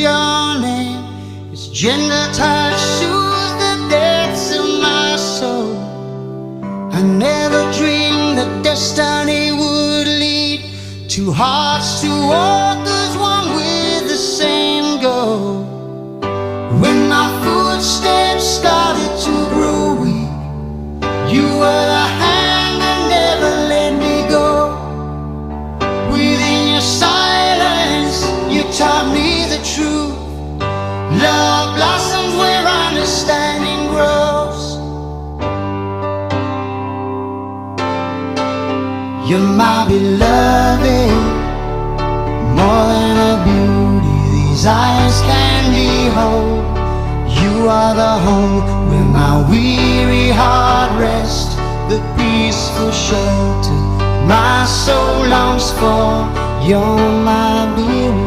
your name. Its gentle touch soothes the depths of my soul. I never dreamed that destiny would lead two hearts to walk as one with the same goal. When my footsteps started to grow weak, you were the hand that never let me go. Within your silence, you taught me the truth. Love blossoms where understanding grows. You're my beloved, more than a beauty these eyes can behold. You are the home where my weary heart rests, the peaceful shelter my soul longs for. You're my beloved.